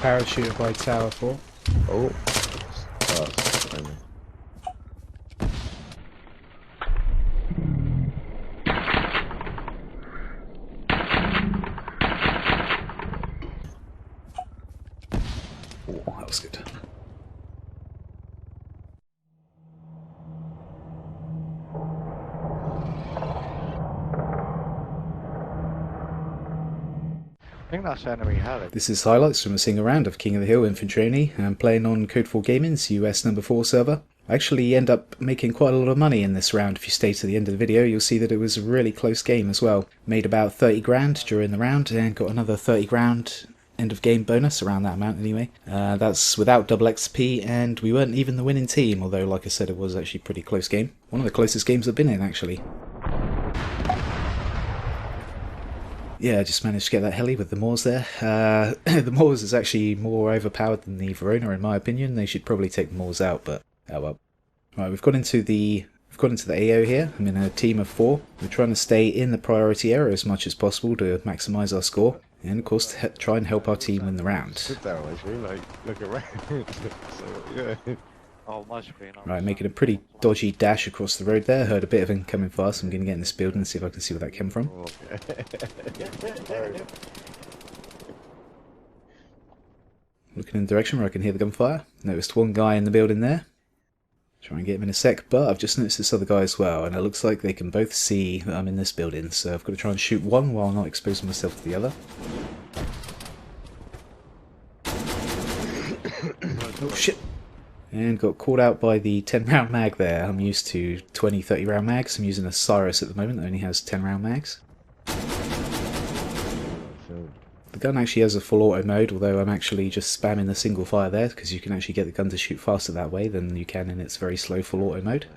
Parachuted by Tower 4. Oh. Oh, I know. Oh, that was good. I think that's enemy heli. This is highlights from a single round of King of the Hill Infantry Only. I'm playing on CodeFourGaming's US number 4 server. I actually end up making quite a lot of money in this round. If you stay to the end of the video, you'll see that it was a really close game as well. Made about 30 grand during the round and got another 30 grand end of game bonus, around that amount anyway. That's without double XP, and we weren't even the winning team, although like I said, it was actually a pretty close game. One of the closest games I've been in, actually. Yeah, I just managed to get that heli with the Moors there. The Moors is actually more overpowered than the Verona in my opinion. They should probably take the Moors out, but oh well. Right, we've got into the AO here. I'm in a team of 4. We're trying to stay in the priority area as much as possible to maximise our score, and of course to try and help our team win the round. Sit down, actually, like, look around. So, yeah. Oh, my screen. Right, making a pretty dodgy dash across the road there. Heard a bit of incoming fast. I'm going to get in this building and see if I can see where that came from. Looking in the direction where I can hear the gunfire. Noticed one guy in the building there. Try and get him in a sec, but I've just noticed this other guy as well, and it looks like they can both see that I'm in this building, so I've got to try and shoot one while not exposing myself to the other. Oh shit! And got caught out by the 10 round mag there. I'm used to 20-30 round mags. I'm using a Cyrus at the moment that only has 10 round mags. The gun actually has a full auto mode, although I'm actually just spamming the single fire there, because you can actually get the gun to shoot faster that way than you can in its very slow full auto mode.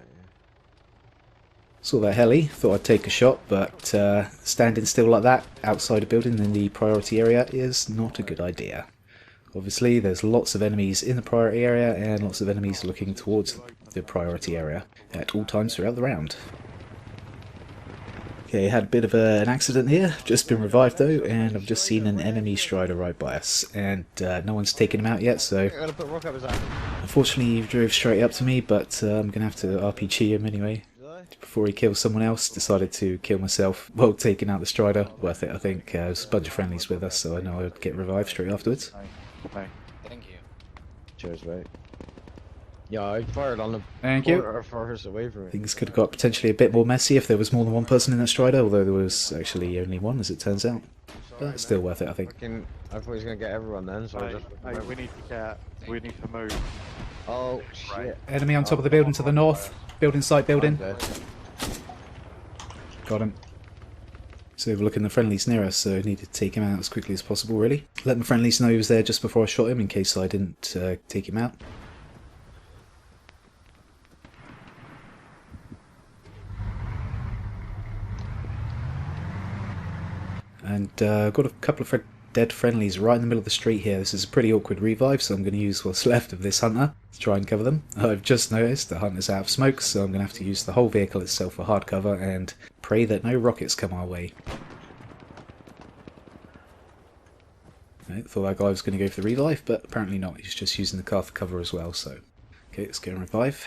Saw that heli, thought I'd take a shot, but standing still like that outside a building in the priority area is not a good idea. Obviously there's lots of enemies in the priority area and lots of enemies looking towards the priority area at all times throughout the round. Okay, had a bit of an accident here, just been revived though, and I've just seen an enemy strider right by us, and no one's taken him out yet, so unfortunately he drove straight up to me, but I'm going to have to RPG him anyway. Before he kills someone else, decided to kill myself while taking out the strider. Worth it, I think. There's a bunch of friendlies with us, so I know I would get revived straight afterwards. Thank you. Cheers, mate. Yeah, I fired on the Thank you. farthest away from it. Things could have got potentially a bit more messy if there was more than one person in that strider, although there was actually only one as it turns out. But still worth it, I think. I thought he was going to get everyone then, so I just... Hey, we need to move. Oh, shit. Enemy on top of the building to the north. Building site, building. Got him. So we're looking the friendlies near us, so I need to take him out as quickly as possible, really. Let the friendlies know he was there just before I shot him, in case I didn't take him out. And got a couple of dead friendlies right in the middle of the street here. This is a pretty awkward revive, so I'm going to use what's left of this hunter to try and cover them. I've just noticed the hunter's out of smoke, so I'm going to have to use the whole vehicle itself for hard cover and pray that no rockets come our way. I thought that guy was going to go for the revive, but apparently not. He's just using the car for cover as well, so... Okay, let's go and revive.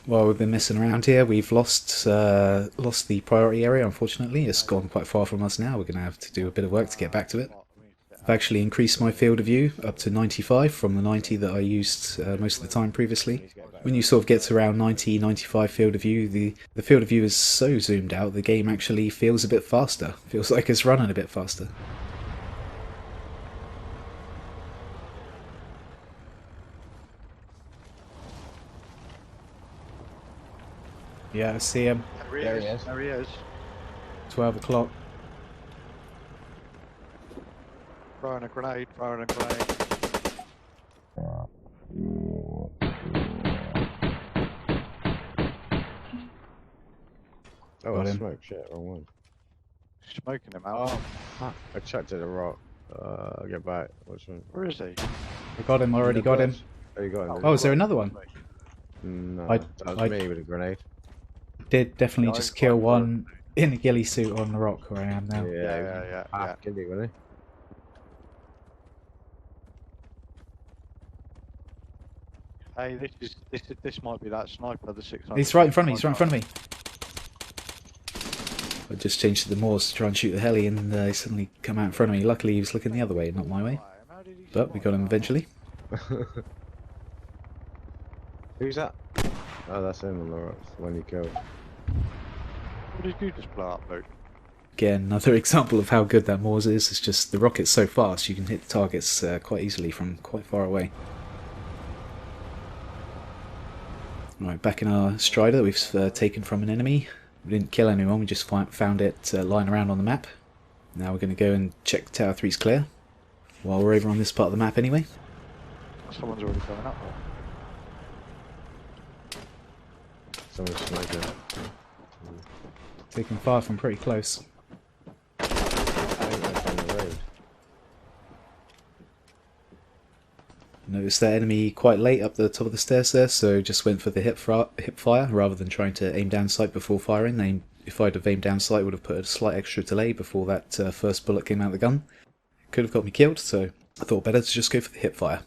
While we've been messing around here, we've lost the priority area, unfortunately. It's gone quite far from us now. We're going to have to do a bit of work to get back to it. I've actually increased my field of view up to 95 from the 90 that I used most of the time previously. When you sort of get to around 90, 95 field of view, the field of view is so zoomed out, the game actually feels a bit faster. Feels like it's running a bit faster. Yeah, I see him. There he is. There he is. 12 o'clock. Firing a grenade, firing a grenade. Oh, I smoked. Shit, wrong one. Smoking him out. Oh, fuck. I chucked at the rock. I'll get back. Which one? Where is he? We got him, already got him. Oh, you got him. Oh, is there another one? No, I that was me with a grenade. Did definitely just kill one in a ghillie suit on the rock where I am now. Yeah. Yeah. Killed it, really. Hey, this might be that sniper, the 600. He's right in front of me, he's right in front of me. I just changed to the Moors to try and shoot the heli and he suddenly come out in front of me. Luckily he was looking the other way, not my way. But we got him eventually. Who's that? Oh, that's him on the rocks, when you killed. What did you just blow up, Luke? Again, another example of how good that Moors is. It's just the rocket's so fast you can hit the targets quite easily from quite far away. Right, back in our Strider that we've taken from an enemy. We didn't kill anyone, we just found it lying around on the map. Now we're going to go and check Tower 3's clear. While we're over on this part of the map anyway. Someone's already going up there. Someone's smoking. Taking fire from pretty close. I think that's on the road. Noticed that enemy quite late up the top of the stairs there, so just went for the hip fire rather than trying to aim down sight before firing. If I'd have aimed down sight, it would have put a slight extra delay before that first bullet came out of the gun. Could have got me killed, so I thought better to just go for the hip fire.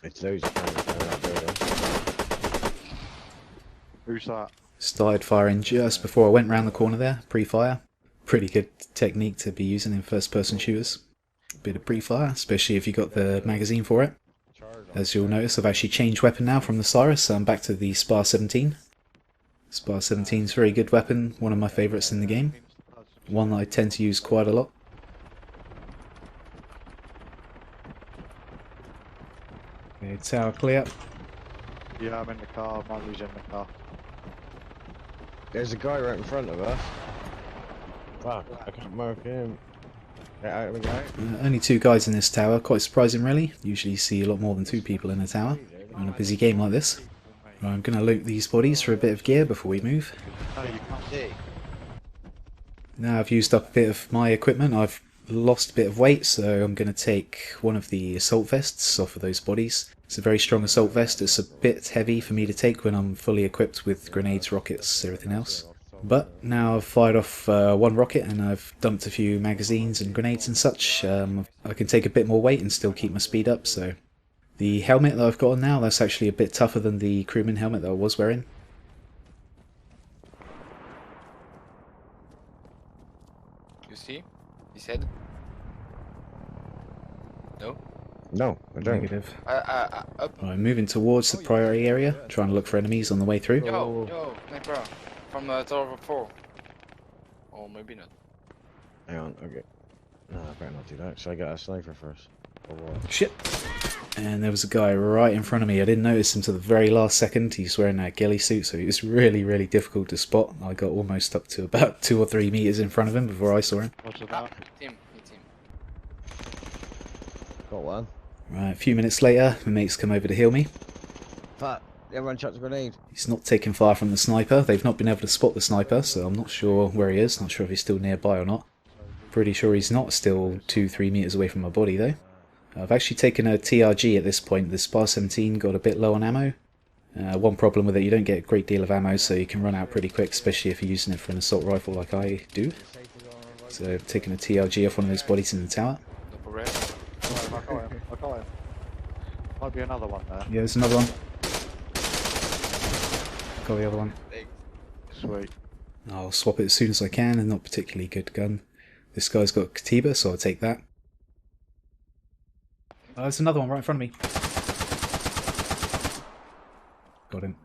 It's those cannons in that building. Who's that? Started firing just before I went round the corner there, pre-fire. Pretty good technique to be using in first-person shooters. Bit of pre-fire, especially if you got the magazine for it. As you'll notice, I've actually changed weapon now from the Cyrus, so I'm back to the Spar 17. Spar 17 is a very good weapon, one of my favourites in the game. One that I tend to use quite a lot. Okay, tower clear. Yeah, I'm in the car. Manly's in the car. There's a guy right in front of us. Fuck, I can't mark him. Get out of the guy. Only 2 guys in this tower, quite surprising really. Usually you see a lot more than 2 people in a tower on a busy game like this. Right, I'm going to loot these bodies for a bit of gear before we move. No, you can't see. Now I've used up a bit of my equipment, I've lost a bit of weight, so I'm going to take one of the assault vests off of those bodies. It's a very strong assault vest, it's a bit heavy for me to take when I'm fully equipped with grenades, rockets, everything else. But now I've fired off 1 rocket and I've dumped a few magazines and grenades and such, I can take a bit more weight and still keep my speed up, so... The helmet that I've got on now, that's actually a bit tougher than the crewman helmet that I was wearing. You see? He said. No? No, I don't. Negative. Up. Right, moving towards the priority area, trying to look for enemies on the way through. Yo, sniper. From Tower 4. Or maybe not. Hang on, okay. No, I better not do that. Should I get a sniper first? Or what? Shit! And there was a guy right in front of me. I didn't notice him till the very last second. He's wearing that ghillie suit, so it was really, really difficult to spot. I got almost up to about 2 or 3 meters in front of him before I saw him. What's that? Team. Got one. Right, a few minutes later, my mates come over to heal me. Fuck, everyone chucked a grenade. He's not taking fire from the sniper. They've not been able to spot the sniper, so I'm not sure where he is. Not sure if he's still nearby or not. Pretty sure he's not still 2-3 meters away from my body though. I've actually taken a TRG at this point. The Spar 17 got a bit low on ammo. One problem with it, you don't get a great deal of ammo, so you can run out pretty quick, especially if you're using it for an assault rifle like I do. So I've taken a TRG off one of those bodies in the tower. Double red. I got him. Might be another one there. Yeah, there's another one. Got the other one. Sweet. I'll swap it as soon as I can, and not particularly good gun. This guy's got Katiba, so I'll take that. There's another one right in front of me. Got him.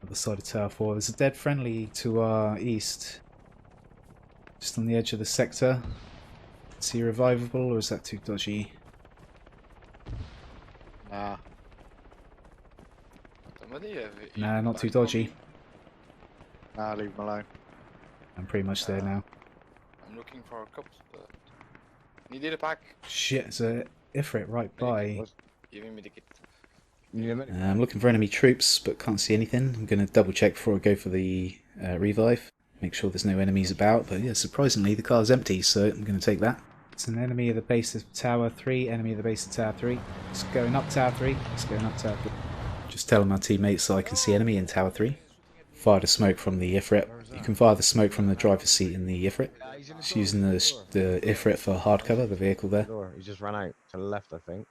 Other side of Tower 4. There's a dead friendly to our east. Just on the edge of the sector. Is he revivable or is that too dodgy? Nah. Nah, not too dodgy. Nah, leave him alone. I'm pretty much there now. I'm looking for a couple, but... Needed a pack. Shit, it's a Ifrit right by. Giving me the kit. I'm looking for enemy troops, but can't see anything. I'm going to double check before I go for the revive. Make sure there's no enemies about, but yeah, surprisingly the car's empty, so I'm going to take that. It's an enemy at the base of Tower 3, enemy at the base of Tower 3. It's going up Tower 3, it's going up Tower 3. Just telling my teammates so I can see enemy in Tower 3. Fired a smoke from the Ifrit. You can fire the smoke from the driver's seat in the Ifrit. Just using the Ifrit for hard cover, the vehicle there. He just ran out to the left, I think.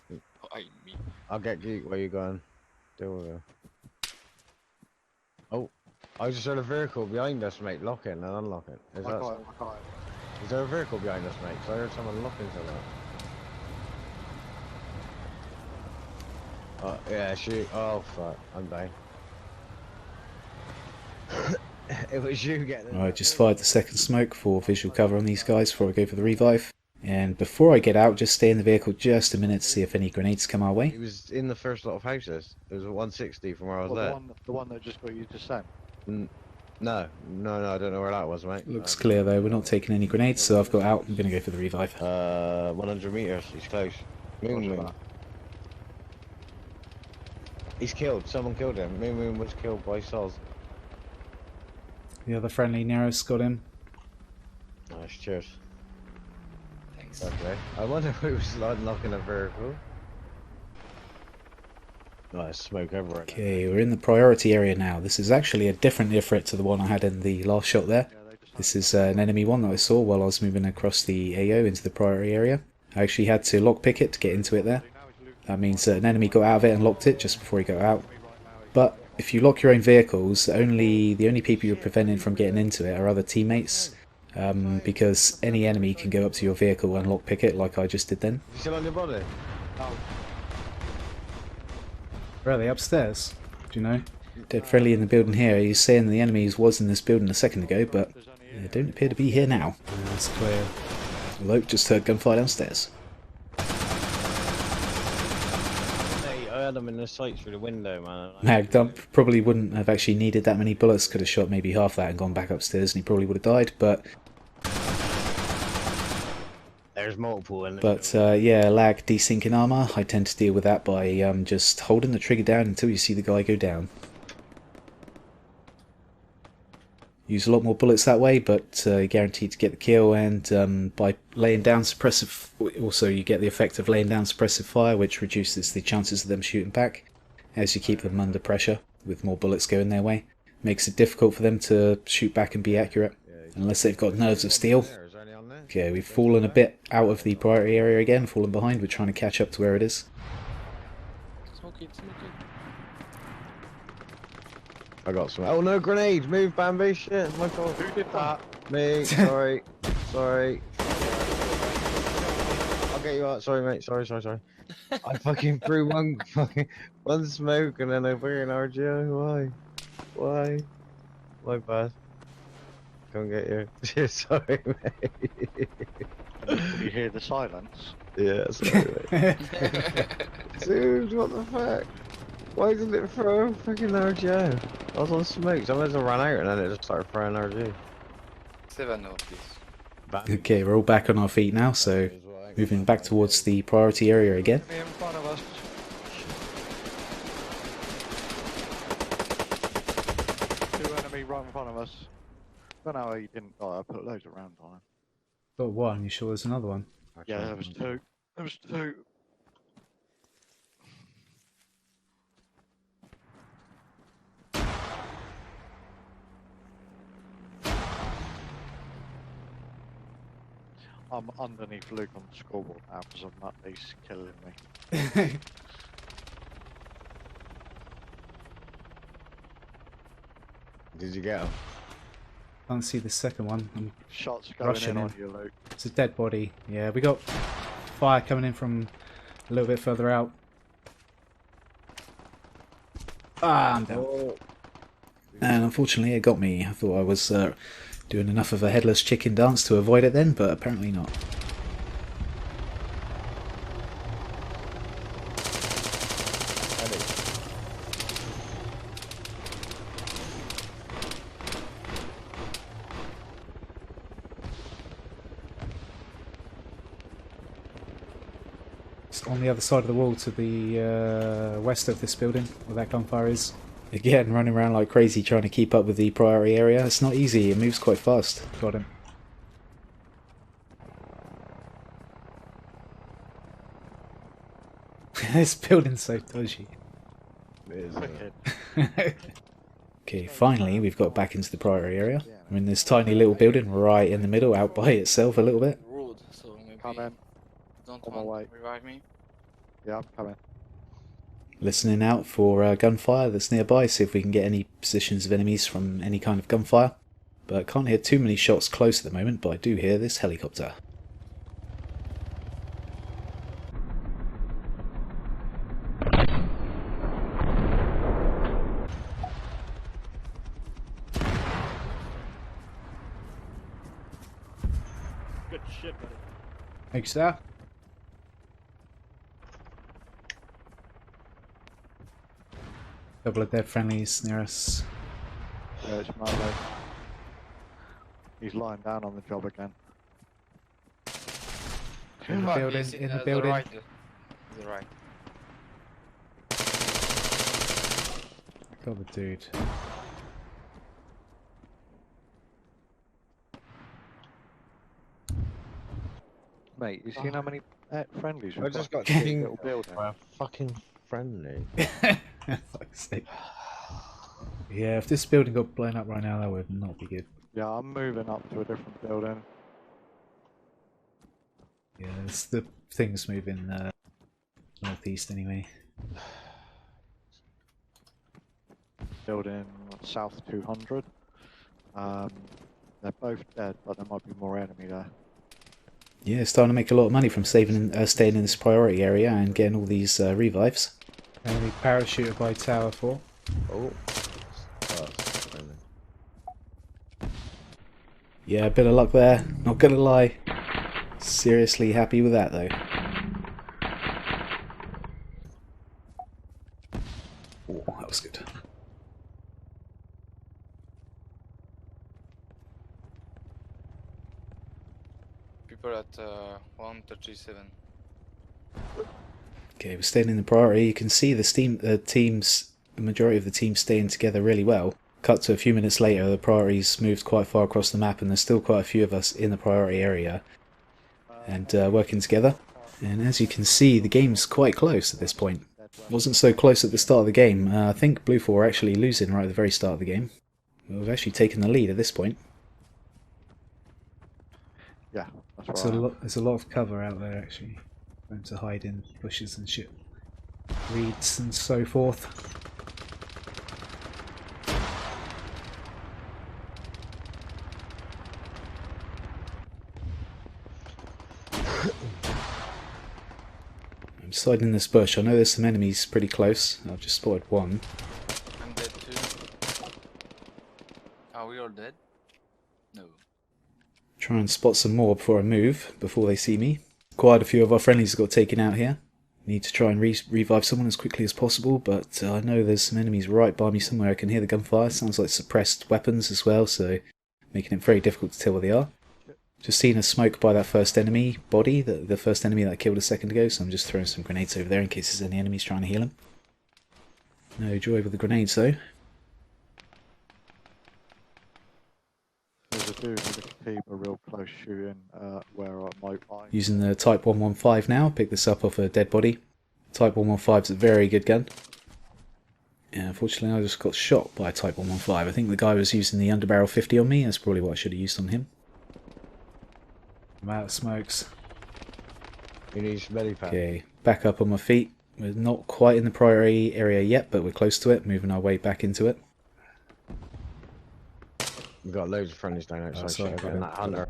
Behind me. I'll get Geek. Where you going? Deal with it. Oh, I just heard a vehicle behind us, mate. Lock it and unlock it. I got it. Is there a vehicle behind us, mate? 'Cause I heard someone locking something. Oh, yeah, shoot. Oh, fuck. I'm dying. It was you getting. I just fired the second smoke for visual cover on these guys before I go for the revive. And before I get out, just stay in the vehicle just a minute to see if any grenades come our way. He was in the first lot of houses. There was a 160 from where I was there. The one that just got you to send. No, I don't know where that was, mate. Looks clear though, we're not taking any grenades, so I've got out. I'm going to go for the revive. 100 meters. He's close. Moon. He's killed. Someone killed him. Moon was killed by Soz. The other friendly Nero's got him. Nice, cheers. Thanks. Okay. I wonder if it was unlocking a vehicle. Nice smoke everywhere. Okay, we're in the priority area now. This is actually a different Ifrit to the one I had in the last shot there. This is an enemy one that I saw while I was moving across the AO into the priority area. I actually had to lockpick it to get into it there. That means that an enemy got out of it and locked it just before he got out. But if you lock your own vehicles, the only people you're preventing from getting into it are other teammates, because any enemy can go up to your vehicle and lockpick it like I just did then. You still on your body? Where are they? Upstairs? Do you know? Dead friendly in the building here. He's saying the enemies was in this building a second ago, but they don't appear to be here now. That's clear. Although, just heard gunfire downstairs. I had them in the sights through the window, man. Mag dump probably wouldn't have actually needed that many bullets. Could have shot maybe half that and gone back upstairs, and he probably would have died. But there's multiple in it. But yeah, lag desyncing armor. I tend to deal with that by just holding the trigger down until you see the guy go down. Use a lot more bullets that way, but guaranteed to get the kill, and by laying down suppressive, also you get the effect of laying down suppressive fire, which reduces the chances of them shooting back as you keep them under pressure with more bullets going their way. Makes it difficult for them to shoot back and be accurate, unless they've got nerves of steel. Okay, we've fallen a bit out of the priority area again, fallen behind. We're trying to catch up to where it is. Smoking. I got some. Oh no, grenade! Move, Bambi! Shit, my fault. Who did that? Me. Sorry. Sorry. I'll get you out. Sorry, mate. Sorry. I fucking threw one smoke and then I put an RGO. Why? My bad. Come get you. Sorry, mate. You hear the silence? Yeah, sorry, mate. Dude, what the fuck? Why didn't it throw a fucking RGO? I was on smoke, so I might as well run out and then it just started throwing RG. 7 notice. Okay, we're all back on our feet now, so moving back towards the priority area again. In front of us. Two enemy right in front of us. Don't know how he didn't die. I put loads of rounds on him. Got one, you sure there's another one? Yeah, there was two. I'm underneath Luke on the scoreboard now because I'm not. He's killing me. Did you get him? Can't see the second one. I'm Shots going rushing in in. on you, Luke. It's a dead body. Yeah, we got fire coming in from a little bit further out. Ah, I'm down. Oh. And unfortunately it got me. I thought I was doing enough of a headless chicken dance to avoid it then, but apparently not. It's on the other side of the wall to the west of this building where that gunfire is. Again, running around like crazy trying to keep up with the priority area. It's not easy, it moves quite fast. Got him. This building's so dodgy. It is, Wicked. Okay, finally we've got back into the priority area. We're in this tiny little building right in the middle, out by itself a little bit. Rude, so maybe Come in. don't On my want way. to revive me. Yeah, I'm coming. Listening out for gunfire that's nearby, see if we can get any positions of enemies from any kind of gunfire. But can't hear too many shots close at the moment, but I do hear this helicopter. Good shit, buddy. Thanks, sir. Couple of dead friendlies near us. Yeah, it's Marlow. He's lying down on the job again. In the building, He's in the The building. right. The right. Got the dude. Mate, you seen how many friendlies we've I just got in this pinged little building? by a fucking friendly. Fuck's sake. Yeah, if this building got blown up right now, that would not be good. Yeah, I'm moving up to a different building. Yeah, it's the things moving northeast anyway. Building south 200. They're both dead, but there might be more enemy there. Yeah, starting to make a lot of money from staying in this priority area and getting all these revives. Enemy parachuted by Tower 4. Oh. That's friendly. Yeah, a bit of luck there, not gonna lie. Seriously happy with that though. Oh, that was good. People at 137. Okay, we're staying in the priority. You can see the majority of the team staying together really well. Cut to a few minutes later, the priorities moved quite far across the map and there's still quite a few of us in the priority area and working together. And as you can see, the game's quite close at this point. It wasn't so close at the start of the game. I think BLUFOR were actually losing right at the very start of the game. We've actually taken the lead at this point. Yeah, that's right. There's a lot of cover out there actually. Going to hide in bushes and shit. Reeds and so forth. I'm just hiding in this bush. I know there's some enemies pretty close. I've just spotted one. I'm dead too. Are we all dead? No. Try and spot some more before I move, before they see me. Quite a few of our friendlies got taken out here. Need to try and revive someone as quickly as possible, but I know there's some enemies right by me somewhere. I can hear the gunfire. Sounds like suppressed weapons as well, so making it very difficult to tell where they are. Just seen a smoke by that first enemy body, the first enemy that I killed a second ago, so I'm just throwing some grenades over there in case there's any enemies trying to heal him. No joy with the grenades though. There's a dude with a keep a real close shooting where I might find. Using the Type 115 now, pick this up off a dead body. Type 115 is a very good gun. Yeah, unfortunately I just got shot by a Type 115. I think the guy was using the underbarrel 50 on me, that's probably what I should have used on him. I'm out of smokes. He needs medipack. Okay, back up on my feet. We're not quite in the priority area yet, but we're close to it, moving our way back into it. We've got loads of friendlies down outside. sorry, Shit, okay. that hunter.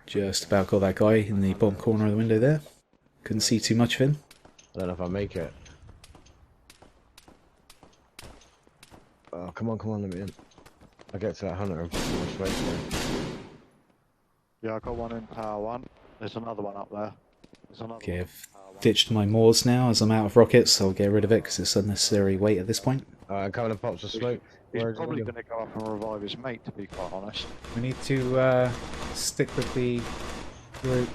Just about got that guy in the bottom corner of the window there. Couldn't see too much of him. I don't know if I make it. Oh, come on, let me in. I'll get to that hunter and pretty much wait for him. Yeah, I got one in Tower 1. There's another one up there. There's another Okay, one. I've ditched my Moors now as I'm out of rockets, so I'll get rid of it because it's unnecessary weight at this point. Coming and pops a smoke. He's Where is he probably going? going to go up and revive his mate, to be quite honest. We need to stick with the group.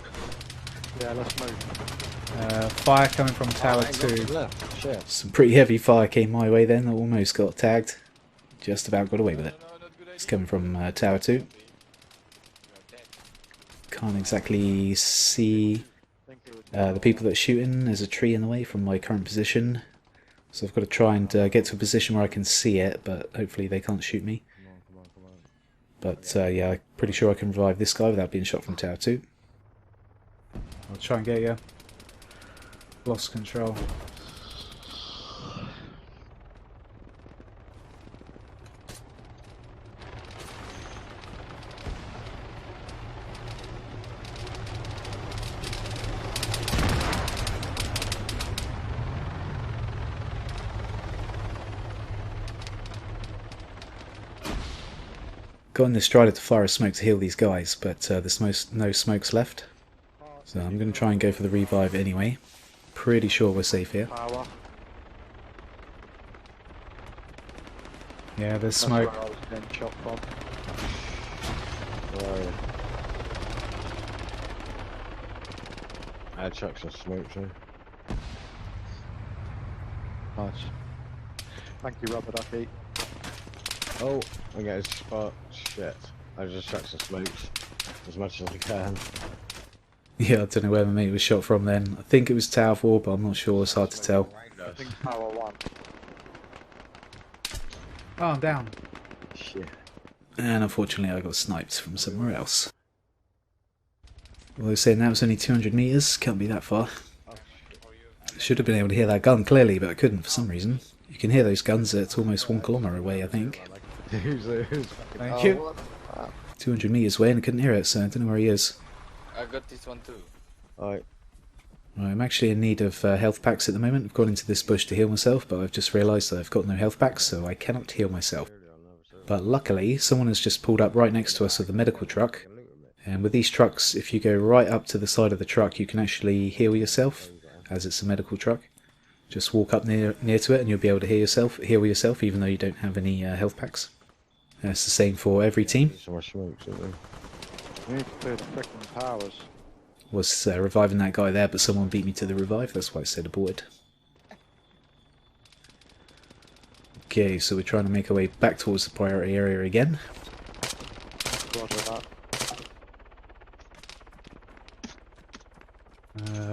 Yeah, let's move. Fire coming from Tower I ain't got 2. nothing left. Shit. Some pretty heavy fire came my way then, almost got tagged. Just about got away with it. No, not good It's idea. coming from Tower 2. You are dead. Can't exactly see. I think it was The people that are shooting, there's a tree in the way from my current position. So I've got to try and get to a position where I can see it, but hopefully they can't shoot me. Come on. But yeah, I'm pretty sure I can revive this guy without being shot from Tower 2. I'll try and get you. Lost control. Got in this strider to fire a smoke to heal these guys, but there's no smokes left. So I'm going to try and go for the revive anyway. Pretty sure we're safe here. Power. Yeah, there's That's smoke. where I was getting shot from. Where are you? I had chucks and smoke too. Nice. Thank you, Rubber Ducky. Oh, I got his spot. Shit. I just chucked some smokes as much as I can. Yeah, I don't know where my mate was shot from then. I think it was Tower 4, but I'm not sure, it's hard to tell. I think Power 1. Oh, I'm down. Shit. And unfortunately I got sniped from somewhere else. Although saying that was only 200 meters, can't be that far. Should have been able to hear that gun clearly, but I couldn't for some reason. You can hear those guns at almost 1 kilometer away, I think. Thank you. 200 meters away and I couldn't hear it, so I don't know where he is. I got this one too. Alright. Right, I'm actually in need of health packs at the moment. I've gone into this bush to heal myself, but I've just realised that I've got no health packs, so I cannot heal myself. But luckily, someone has just pulled up right next to us with a medical truck. And with these trucks, if you go right up to the side of the truck, you can actually heal yourself, as it's a medical truck. Just walk up near to it and you'll be able to heal yourself even though you don't have any health packs. That's the same for every team. Some more smokes, isn't there? We need to clear the frickin' towers. Was reviving that guy there, but someone beat me to the revive, that's why I said aborted. Okay, so we're trying to make our way back towards the priority area again. Roger that.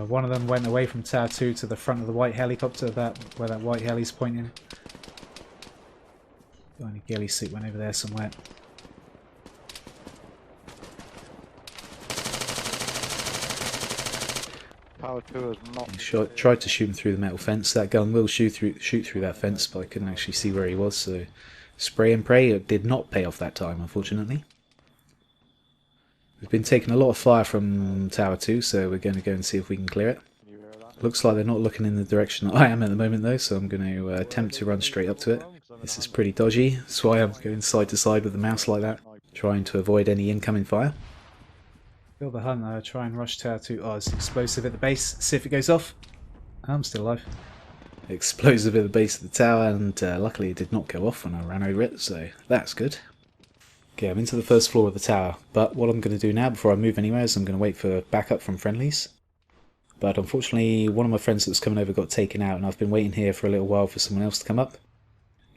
One of them went away from Tower 2 to the front of the white helicopter, where that white heli's pointing. Got any ghillie suit went over there somewhere. Power 2 is not... Tried to shoot him through the metal fence. That gun will shoot through that fence, but I couldn't actually see where he was, so spray and pray, it did not pay off that time, unfortunately. We've been taking a lot of fire from Tower 2, so we're going to go and see if we can clear it. Can you hear that? Looks like they're not looking in the direction that I am at the moment though, so I'm going to attempt to run straight up to it. This is pretty dodgy, that's why I'm going side to side with the mouse like that, trying to avoid any incoming fire. Feel the hunt, try and rush Tower 2. Oh, it's explosive at the base, see if it goes off. I'm still alive. Explosive at the base of the tower, and luckily it did not go off when I ran over it, so that's good. Okay, I'm into the first floor of the tower, but what I'm going to do now before I move anywhere is I'm going to wait for backup from friendlies. But unfortunately, one of my friends that was coming over got taken out, and I've been waiting here for a little while for someone else to come up.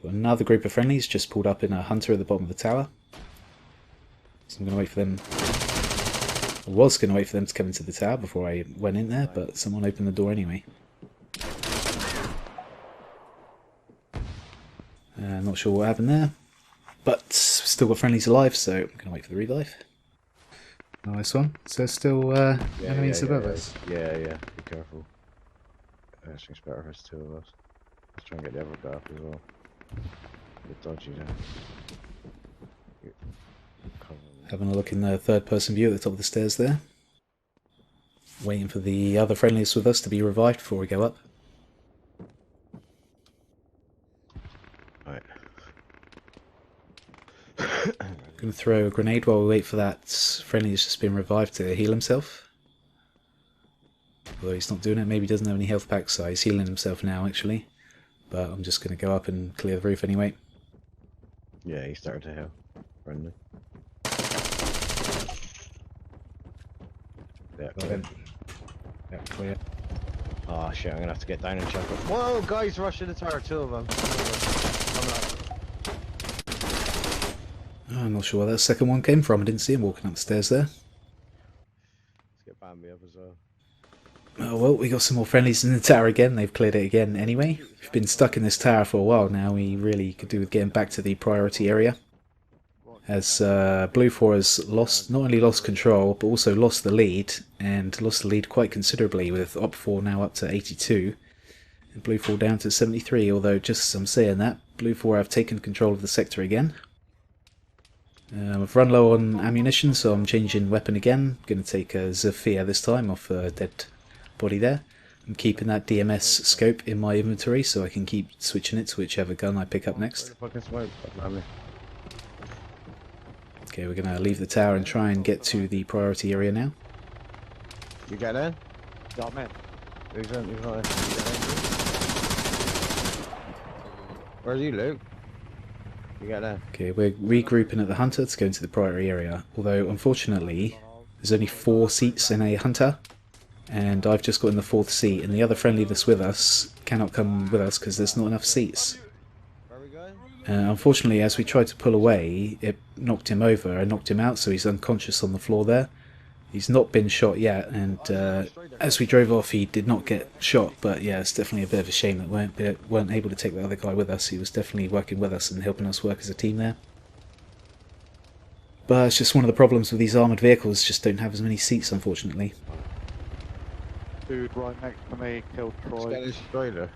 But another group of friendlies just pulled up in a hunter at the bottom of the tower. So I'm going to wait for them. I was going to wait for them to come into the tower before I went in there, but someone opened the door anyway. Not sure what happened there. But still got friendlies alive, so I'm going to wait for the revive. Nice one. So still enemies above us? Yeah, be careful. I think it's better if it's 2 of us. Let's try and get the other guy up as well. A bit dodgy there. Having a look in the third person view at the top of the stairs there. Waiting for the other friendlies with us to be revived before we go up. Right. Going to throw a grenade while we wait for that friendly who's just been revived to heal himself. Although he's not doing it, maybe he doesn't have any health packs, so he's healing himself now actually. But I'm just going to go up and clear the roof anyway. Yeah, he's starting to heal. Friendly. Yeah, Got him. Yeah, clear. Oh shit, I'm gonna have to get down and check it. Whoa, guys rushing the tower, 2 of them. Oh, I'm not sure where that second one came from. I didn't see him walking up the stairs there. Let's get Bambi up as well. Oh Well, we got some more friendlies in the tower again. They've cleared it again anyway. We've been stuck in this tower for a while now. We really could do with getting back to the priority area. As BLUFOR has not only lost control, but also lost the lead, and lost the lead quite considerably, with OP4 now up to 82, and BLUFOR down to 73, although just as I'm saying that, BLUFOR have taken control of the sector again. I've run low on ammunition, so I'm changing weapon again. Going to take a Zafir this time off a dead body there. I'm keeping that DMS scope in my inventory so I can keep switching it to whichever gun I pick up next. Okay, we're going to leave the tower and try and get to the priority area now. You get in? Yeah, I'm in. He's not in. Where are you, Luke? You get in? Okay, we're regrouping at the hunter to go into the priority area, although unfortunately there's only 4 seats in a hunter, and I've just got in the 4th seat, and the other friendly that's with us cannot come with us because there's not enough seats. Where are we going? Unfortunately, as we tried to pull away, it knocked him over and knocked him out, so he's unconscious on the floor there. He's not been shot yet, and as we drove off he did not get shot, but yeah, it's definitely a bit of a shame that we weren't able to take the other guy with us. He was definitely working with us and helping us work as a team there. But it's just one of the problems with these armoured vehicles, just don't have as many seats, unfortunately. Dude right next to me killed Troy. Get destroyer.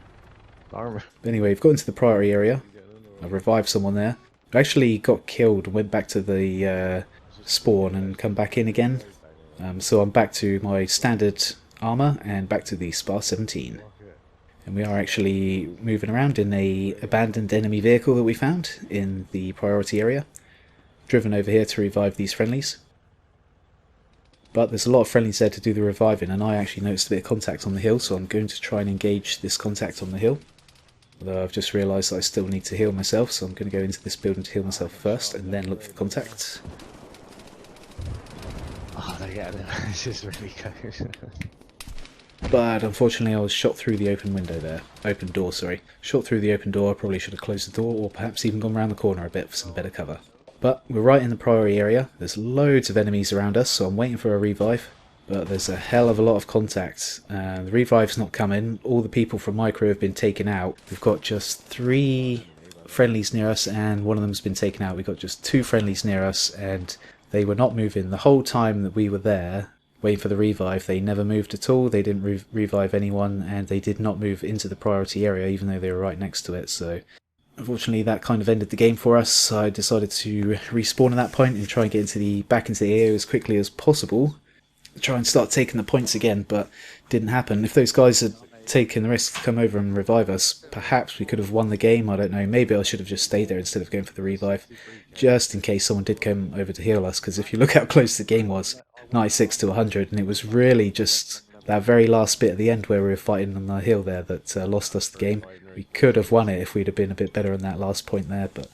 Arma. But anyway, we've got into the priority area. I revived someone there. I actually got killed and went back to the spawn and come back in again. So I'm back to my standard armour and back to the SPAR 17. And we are actually moving around in a abandoned enemy vehicle that we found in the priority area. Driven over here to revive these friendlies. But there's a lot of friendlies there to do the reviving, and I actually noticed a bit of contact on the hill, so I'm going to try and engage this contact on the hill. Although I've just realised that I still need to heal myself, so I'm going to go into this building to heal myself first and then look for the contact. Oh, they get it. This is really good. But unfortunately I was shot through the open window there. Open door, sorry. Shot through the open door. I probably should have closed the door, or perhaps even gone around the corner a bit for some better cover. But we're right in the priority area. There's loads of enemies around us, so I'm waiting for a revive. But there's a hell of a lot of contact. The revive's not coming. All the people from my crew have been taken out. We've got just 3 friendlies near us, and one of them's been taken out. We've got just 2 friendlies near us, and they were not moving. The whole time that we were there, waiting for the revive, they never moved at all. They didn't revive anyone, and they did not move into the priority area, even though they were right next to it. So unfortunately that kind of ended the game for us. I decided to respawn at that point and try and get back into the area as quickly as possible. Try and start taking the points again, but didn't happen. If those guys had taken the risk to come over and revive us, perhaps we could have won the game. I don't know. Maybe I should have just stayed there instead of going for the revive, just in case someone did come over to heal us, because if you look how close the game was, 96 to 100, and it was really just that very last bit at the end where we were fighting on the hill there that lost us the game. We could have won it if we'd have been a bit better in that last point there, but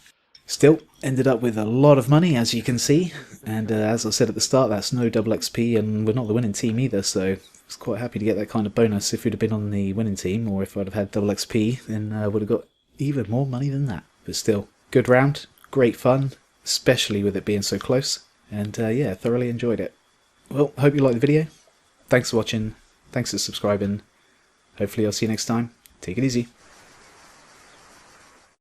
still ended up with a lot of money, as you can see. And as I said at the start, that's no double XP, and we're not the winning team either, so I was quite happy to get that kind of bonus. If we'd have been on the winning team, or if I'd have had double XP, then I would have got even more money than that. But still, good round, great fun, especially with it being so close, and yeah, thoroughly enjoyed it. Well, hope you liked the video. Thanks for watching, thanks for subscribing. Hopefully I'll see you next time. Take it easy.